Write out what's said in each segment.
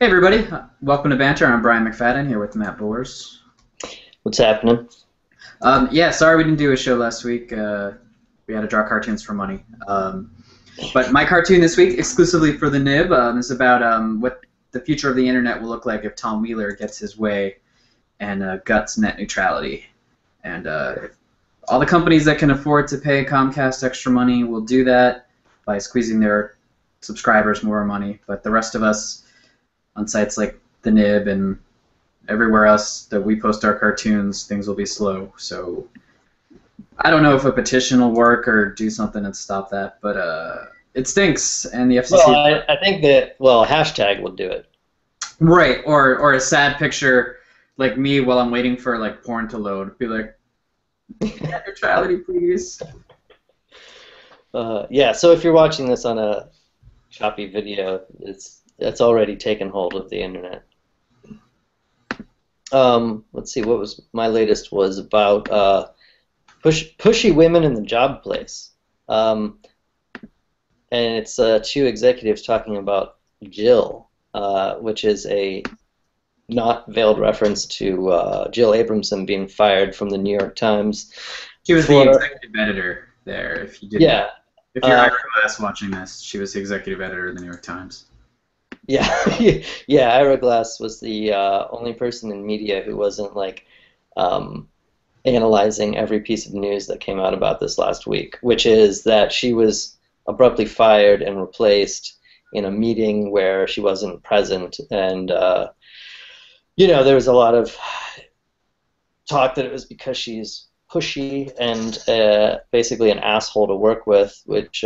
Hey everybody, welcome to Banter. I'm Brian McFadden here with Matt Bors. What's happening? Yeah, sorry we didn't do a show last week. We had to draw cartoons for money. But my cartoon this week, exclusively for the Nib, is about what the future of the internet will look like if Tom Wheeler gets his way and guts net neutrality. And all the companies that can afford to pay Comcast extra money will do that by squeezing their subscribers more money. But the rest of us on sites like the Nib and everywhere else that we post our cartoons, things will be slow. So I don't know if a petition will work or do something to stop that, but it stinks, and the Well, FCC. I think that, well, hashtag will do it. Right, or a sad picture like me while I'm waiting for like porn to load. Be like, net neutrality, please. Yeah, so if you're watching this on a choppy video, it's already taken hold of the internet. Let's see, what was my latest was about pushy women in the job place. And it's two executives talking about Jill, which is a not veiled reference to Jill Abramson being fired from the New York Times. She was the executive editor there. If you didn't, Yeah. if you're Ira Glass watching this, she was the executive editor of the New York Times. Yeah, yeah. Ira Glass was the only person in media who wasn't like analyzing every piece of news that came out about this last week, which is that she was abruptly fired and replaced in a meeting where she wasn't present, and there was a lot of talk that it was because she's pushy and basically an asshole to work with, which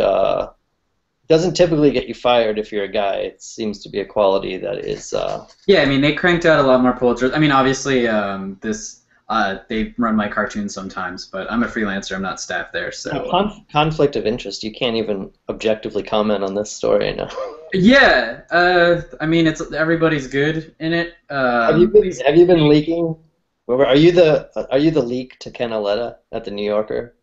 doesn't typically get you fired if you're a guy. It seems to be a quality that is. Yeah, I mean, they cranked out a lot more Pulitzers. I mean, obviously, they run my cartoons sometimes, but I'm a freelancer. I'm not staff there, so. Conflict of interest. You can't even objectively comment on this story now. Yeah, I mean, it's everybody's good in it. Have you been leaking? Are you the leak to Ken Aletta at the New Yorker?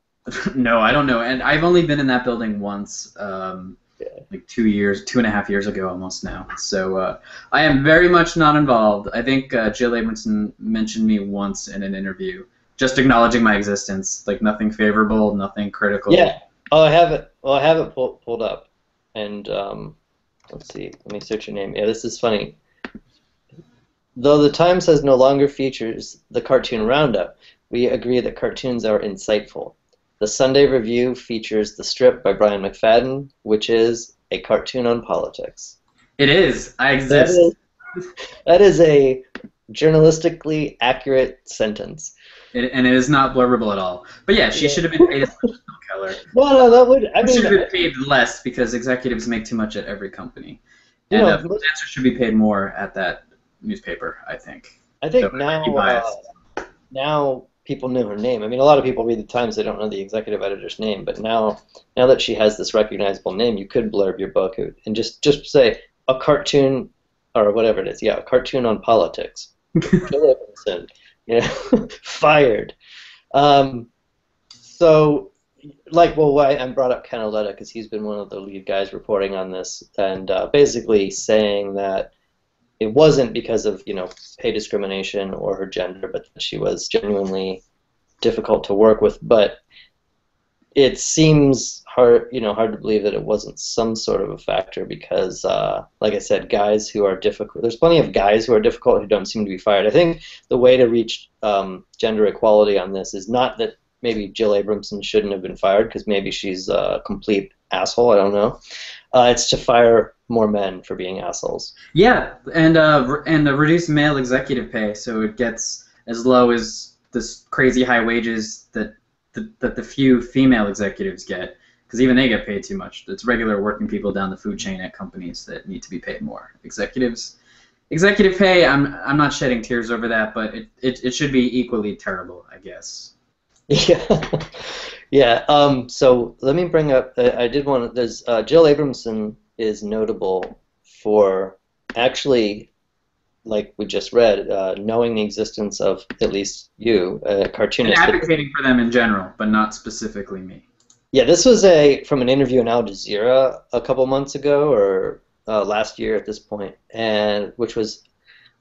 No, I don't know, and I've only been in that building once. Like 2.5 years ago almost now. So I am very much not involved. I think Jill Abramson mentioned me once in an interview, just acknowledging my existence, like nothing favorable, nothing critical. Yeah. Oh, I have it. Well, I have it pulled up, and let's see. Let me search your name. Yeah, this is funny. Though the Times has no longer features the cartoon roundup, we agree that cartoons are insightful. The Sunday Review features The Strip by Bors and McFadden, which is a cartoon on politics. It is. I exist. That is a journalistically accurate sentence. And it is not blurberable at all. But yeah, she should have been paid as much as Bill Keller. No, that would. I mean, should have been paid less because executives make too much at every company. And freelancers should be paid more at that newspaper, I think. I think so, now people know her name. I mean, a lot of people read the Times, they don't know the executive editor's name, but now that she has this recognizable name, you could blurb your book and just say a cartoon or whatever it is. Yeah, a cartoon on politics. Jill Abramson, fired. So, I brought up Ken Aletta because he's been one of the lead guys reporting on this and basically saying that it wasn't because of pay discrimination or her gender, but that she was genuinely difficult to work with. But it seems hard to believe that it wasn't some sort of a factor because, like I said, guys who are difficult. There's plenty of guys who are difficult who don't seem to be fired. I think the way to reach gender equality on this is not that maybe Jill Abramson shouldn't have been fired because maybe she's a complete asshole. I don't know. It's to fire more men for being assholes. Yeah, and reduce male executive pay so it gets as low as this crazy high wages that the few female executives get, because even they get paid too much. It's regular working people down the food chain at companies that need to be paid more. Executive pay, I'm not shedding tears over that, but it should be equally terrible, I guess. Yeah. Yeah. So let me bring up. I did want to. There's Jill Abramson is notable for actually, like we just read, knowing the existence of at least you, a cartoonist. And advocating for them in general, but not specifically me. Yeah, this was from an interview in Al Jazeera a couple months ago, or last year at this point, and which was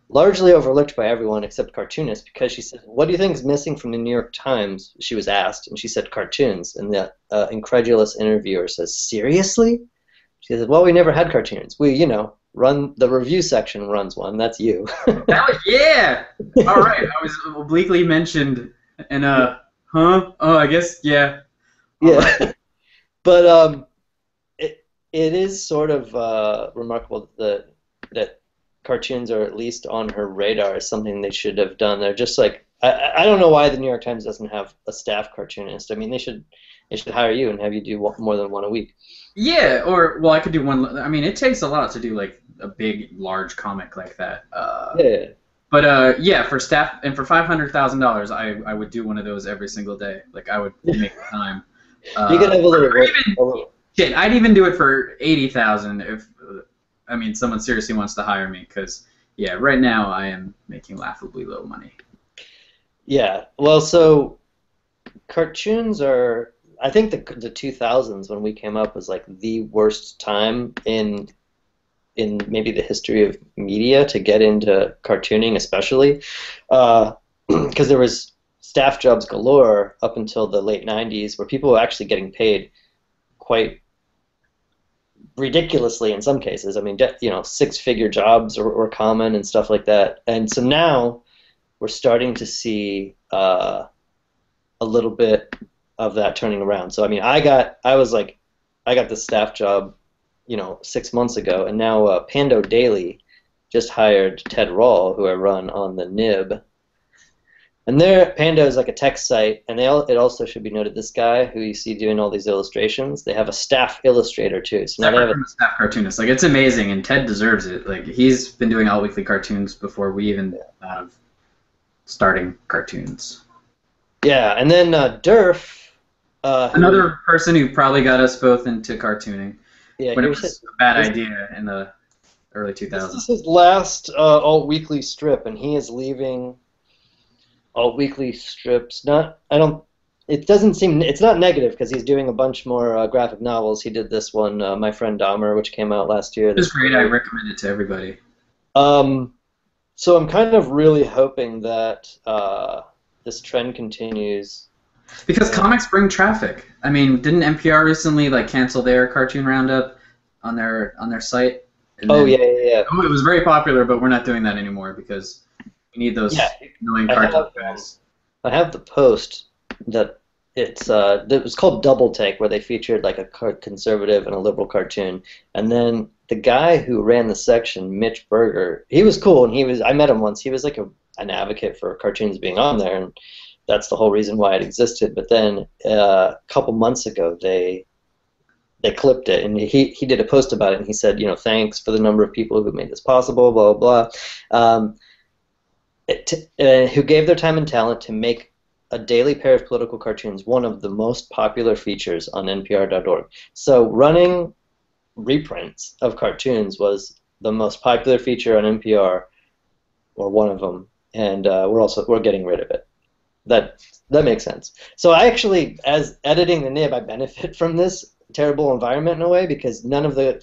largely overlooked by everyone except cartoonists, because she said, "What do you think is missing from the New York Times?" She was asked, and she said, "Cartoons." And the incredulous interviewer says, "Seriously?" She said, "Well, we never had cartoons. We, run the review section runs one. That's you." Yeah. All right. I was obliquely mentioned, and huh? Oh, I guess yeah. All Yeah, right. but it is sort of remarkable that cartoons are at least on her radar as something they should have done. They're just like, I don't know why the New York Times doesn't have a staff cartoonist. I mean, they should hire you and have you do more than one a week. Yeah, or well, I could do one. I mean, it takes a lot to do like a big, large comic like that. Yeah. But yeah, for staff and for $500,000, I would do one of those every single day. Like I would make the time. You could have a little Or work. even shit, I'd even do it for 80,000 if I mean someone seriously wants to hire me. Because yeah, right now I am making laughably low money. Yeah. Well, so cartoons are. I think the 2000s when we came up was like the worst time in maybe the history of media to get into cartooning, especially because there was staff jobs galore up until the late 90s, where people were actually getting paid quite ridiculously in some cases. I mean, six-figure jobs were common and stuff like that. And so now we're starting to see a little bit of that turning around. So I mean, I got this staff job, 6 months ago, and now Pando Daily just hired Ted Rall, who I run on the Nib. And Pando is like a tech site, and it also should be noted, this guy who you see doing all these illustrations, they have a staff illustrator too. So now they have a staff cartoonist. Like it's amazing, and Ted deserves it. Like he's been doing all weekly cartoons before we even thought of starting cartoons. Yeah, and then Durf, another person who probably got us both into cartooning. Yeah, when it was a bad idea in the early 2000s. This is his last alt-weekly strip, and he is leaving alt-weekly strips. It doesn't seem, it's not negative because he's doing a bunch more graphic novels. He did this one, My Friend Dahmer, which came out last year. It's great. I recommend it to everybody. So I'm kind of really hoping that this trend continues. Because comics bring traffic. I mean, didn't NPR recently cancel their cartoon roundup on their site? Yeah. Oh, it was very popular, but we're not doing that anymore because we need those annoying cartoon guys. I have the post that it was called Double Take, where they featured like a conservative and a liberal cartoon, and then the guy who ran the section, Mitch Berger, he was cool, and I met him once. He was like an advocate for cartoons being on there, and that's the whole reason why it existed. But then a couple months ago, they clipped it, and he did a post about it, and he said, thanks for the number of people who made this possible, blah, blah, blah, who gave their time and talent to make a daily pair of political cartoons one of the most popular features on NPR.org. So running reprints of cartoons was the most popular feature on NPR, or one of them, and we're getting rid of it. That makes sense. So I actually, as editing the Nib, I benefit from this terrible environment in a way, because none of the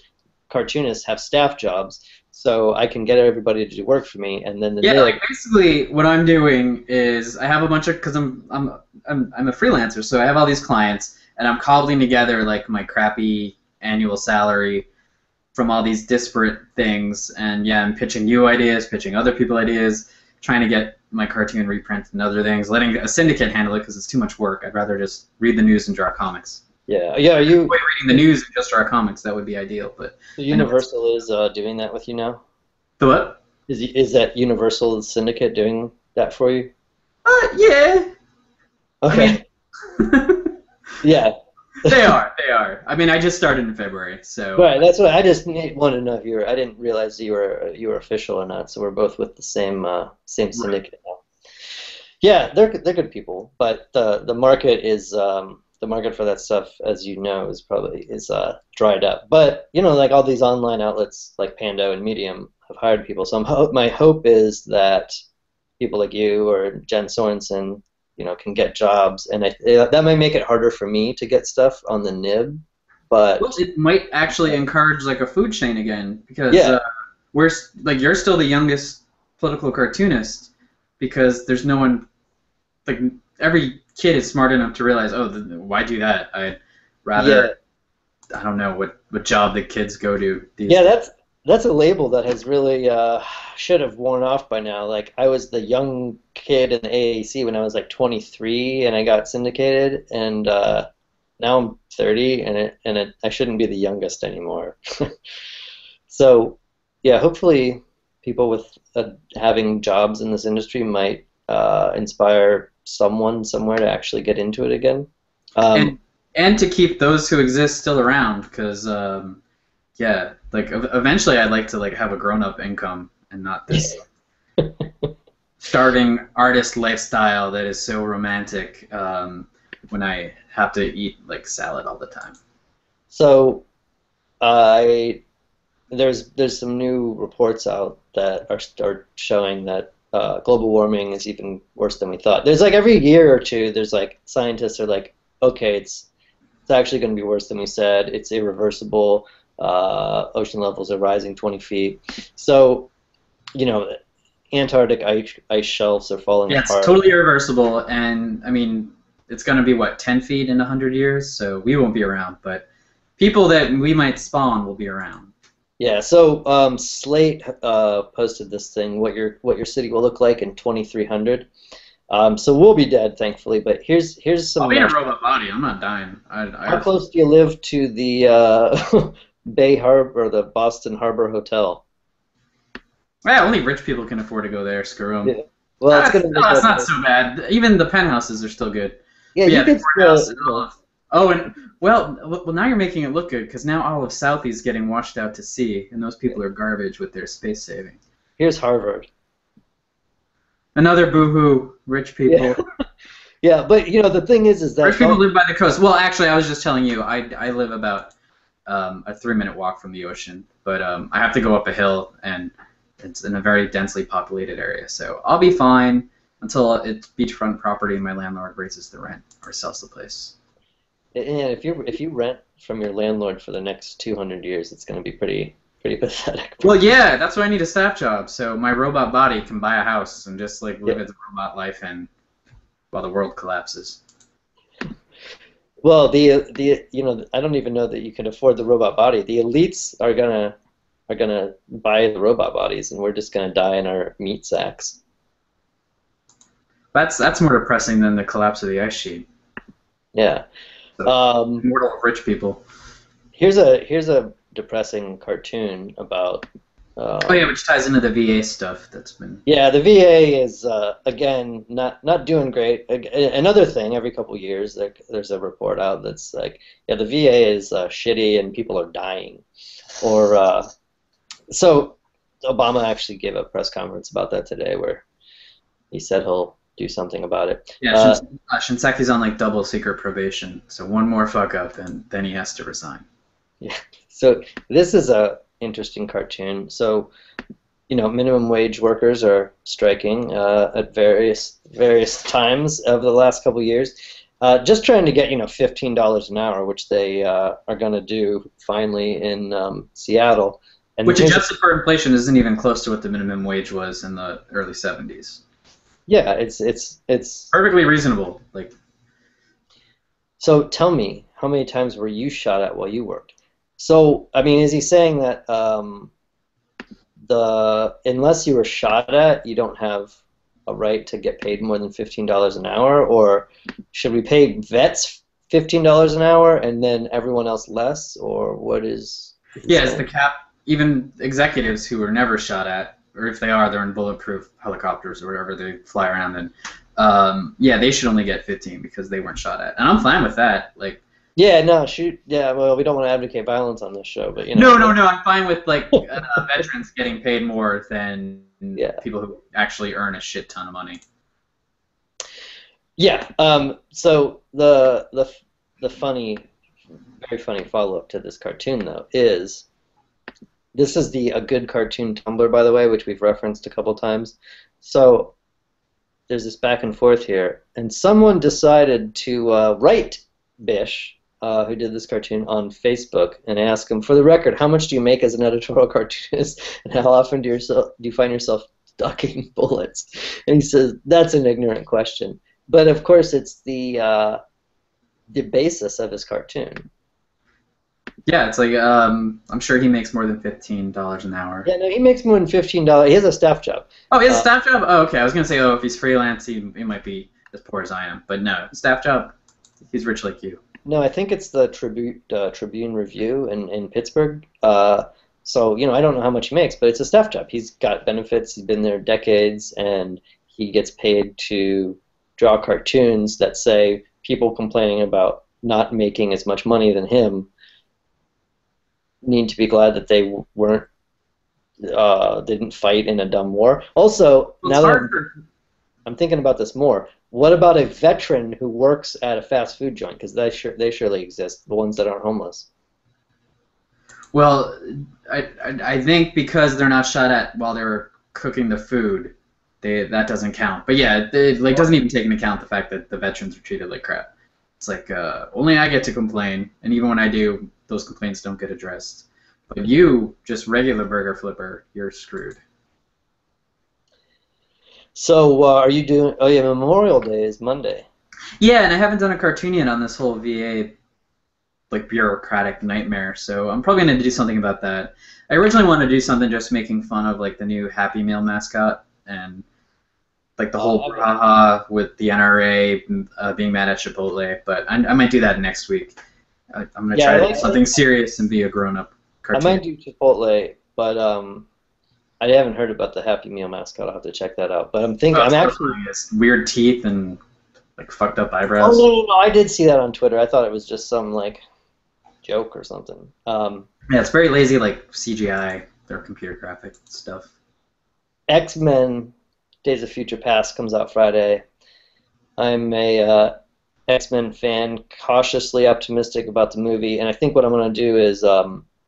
cartoonists have staff jobs, so I can get everybody to do work for me, and then the Nib. Basically what I'm doing is I have a bunch of, because I'm a freelancer, so I have all these clients, and I'm cobbling together my crappy annual salary from all these disparate things, and I'm pitching you ideas, pitching other people ideas, trying to get my cartoon reprints and other things, letting a syndicate handle it because it's too much work. I'd rather just read the news and draw comics. Yeah. Reading the news and just draw comics, that would be ideal. But so Universal is doing that with you now? The what? Is that Universal Syndicate doing that for you? Yeah. Okay. Yeah. They are. I mean, I just started in February, so. Right. That's what I just wanted to know if you were. I didn't realize you were official or not. So we're both with the same syndicate now. Yeah, they're good people, but the market is the market for that stuff, as you know, is dried up. But all these online outlets like Pando and Medium have hired people. So my hope is that people like you or Jen Sorensen, can get jobs, and that might make it harder for me to get stuff on the Nib, But Well, it might actually encourage like a food chain again, because yeah, like you're still the youngest political cartoonist, because there's no one, like, every kid is smart enough to realize, oh, why do that? I'd yeah, rather, I don't know what job the kids go to these yeah. days. That's a label that has really should have worn off by now. Like I was the young kid in the AAC when I was like 23 and I got syndicated, and now I'm 30 and I shouldn't be the youngest anymore. So yeah, hopefully people with having jobs in this industry might inspire someone somewhere to actually get into it again. Um, and and to keep those who exist still around, because yeah, like eventually I'd like to like have a grown-up income and not this starving artist lifestyle that is so romantic, when I have to eat like salad all the time. so I there's some new reports out that are showing that global warming is even worse than we thought. There's like every year or two, there's like scientists are like, okay, it's actually going to be worse than we said. It's irreversible. Ocean levels are rising 20 feet. So, you know, Antarctic ice shelves are falling Yeah, it's apart. totally irreversible, and I mean, it's going to be what, 10 feet in 100 years, so we won't be around, but people that we might spawn will be around. Yeah, so Slate posted this thing, what your city will look like in 2300. So we'll be dead, thankfully. But here's I'll some. be in a robot body. I'm not dying. I How refuse. close do you live to the Bay Harbor or the Boston Harbor Hotel? Yeah, only rich people can afford to go there. Screw them. Yeah. Well, it's gonna make That's not it. so bad. Even the penthouses are still good. Yeah, But you yeah, the could courthouse still. and all of. Oh, and well, now you're making it look good, because now all of Southie's getting washed out to sea, and those people are garbage with their space saving. Here's Harvard. Another boohoo, rich Yeah, people. yeah, but the thing is Rich that people live by the coast. Well, actually, I was just telling you, I live about a 3-minute walk from the ocean, but I have to go up a hill, and it's in a very densely populated area, so I'll be fine until it's beachfront property and my landlord raises the rent or sells the place. and if you rent from your landlord for the next 200 years, it's gonna be pretty pathetic. Well, yeah, that's why I need a staff job, so my robot body can buy a house and just like live Yeah. its robot life, and while the world collapses. Well, the I don't even know that you can afford the robot body. The elites are gonna buy the robot bodies, and we're just gonna die in our meat sacks. That's more depressing than the collapse of the ice sheet. Yeah. So, Um, immortal rich people. here's a depressing cartoon about. Oh yeah, which ties into the VA stuff that's been. Yeah, the VA is again not doing great. Another thing, every couple years there's a report out that's like, yeah, the VA is shitty and people are dying, or so Obama actually gave a press conference about that today where he said he'll do something about it. Yeah, Shinseki's on like double secret probation, so one more fuck up and then he has to resign. Yeah. So this is a interesting cartoon. So, minimum wage workers are striking at various times of the last couple years, just trying to get $15 an hour, which they are going to do finally in Seattle. And Which, adjusted for inflation, isn't even close to what the minimum wage was in the early 70s. Yeah, it's Perfectly reasonable. Like, so tell me, how many times were you shot at while you worked? So, I mean, is he saying that unless you were shot at, you don't have a right to get paid more than $15 an hour, or should we pay vets $15 an hour and then everyone else less, or what is? yeah, it's the cap. Even executives who were never shot at, or if they are, they're in bulletproof helicopters or whatever they fly around in. Yeah, they should only get 15 because they weren't shot at, and I'm fine with that. Like, Yeah, no, shoot. Yeah, well, we don't want to advocate violence on this show, but no, I'm fine with like veterans getting paid more than Yeah. people who actually earn a shit ton of money. Yeah. So the very funny follow-up to this cartoon though is this is a good cartoon Tumblr, by the way, which we've referenced a couple times. So there's this back and forth here, and someone decided to write Bish who did this cartoon, on Facebook and ask him, for the record, how much do you make as an editorial cartoonist, and how often do you find yourself ducking bullets? And he says, that's an ignorant question. But of course, it's the basis of his cartoon. Yeah, it's like I'm sure he makes more than $15 an hour. Yeah, no, he makes more than $15. He has a staff job. Oh, he has a staff job? Oh, okay. I was gonna say, if he's freelance, he might be as poor as I am. But no, staff job. He's rich like you. No, I think it's the Tribune Review in Pittsburgh. So, I don't know how much he makes, but it's a staff job. He's got benefits. He's been there decades, and he gets paid to draw cartoons that say people complaining about not making as much money than him need to be glad that they didn't fight in a dumb war. Also, now that I'm thinking about this more, what about a veteran who works at a fast food joint? Because they surely exist, the ones that aren't homeless. Well, I think because they're not shot at while they're cooking the food, that doesn't count. But yeah, it doesn't even take into account the fact that the veterans are treated like crap. It's like only I get to complain, and even when I do, those complaints don't get addressed. But you, just regular burger flipper, you're screwed. So are you doing? Oh yeah, Memorial Day is Monday. Yeah, and I haven't done a cartoon yet on this whole VA bureaucratic nightmare. So I'm probably gonna do something about that. I originally wanted to do something just making fun of the new Happy Meal mascot and the whole brouhaha with the NRA being mad at Chipotle. But I might do that next week. I'm gonna try to do something serious and be a grown-up cartoon. I might do Chipotle, but I haven't heard about the Happy Meal mascot. I'll have to check that out. But I'm thinking, I'm actually weird teeth and fucked up eyebrows. Oh no, I did see that on Twitter. I thought it was just some joke or something. Yeah, it's very lazy, CGI, their computer graphic stuff. X-Men: Days of Future Past comes out Friday. I'm a X-Men fan, cautiously optimistic about the movie, and I think what I'm going to do is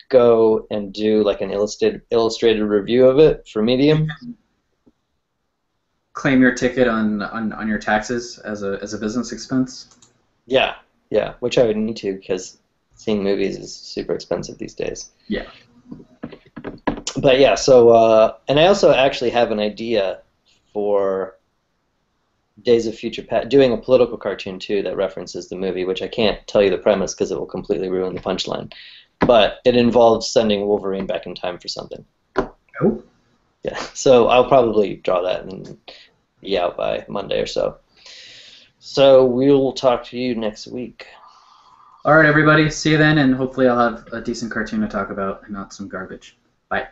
go and do an illustrated review of it for Medium. Claim your ticket on your taxes as a business expense. Yeah, which I would need to because seeing movies is super expensive these days. Yeah. But yeah, so and I also actually have an idea for Days of Future Past, doing a political cartoon too that references the movie, which I can't tell you the premise because it will completely ruin the punchline. But it involves sending Wolverine back in time for something. Oh. Yeah, so I'll probably draw that and be out by Monday or so. So we'll talk to you next week. All right, everybody. See you then, and hopefully I'll have a decent cartoon to talk about and not some garbage. Bye.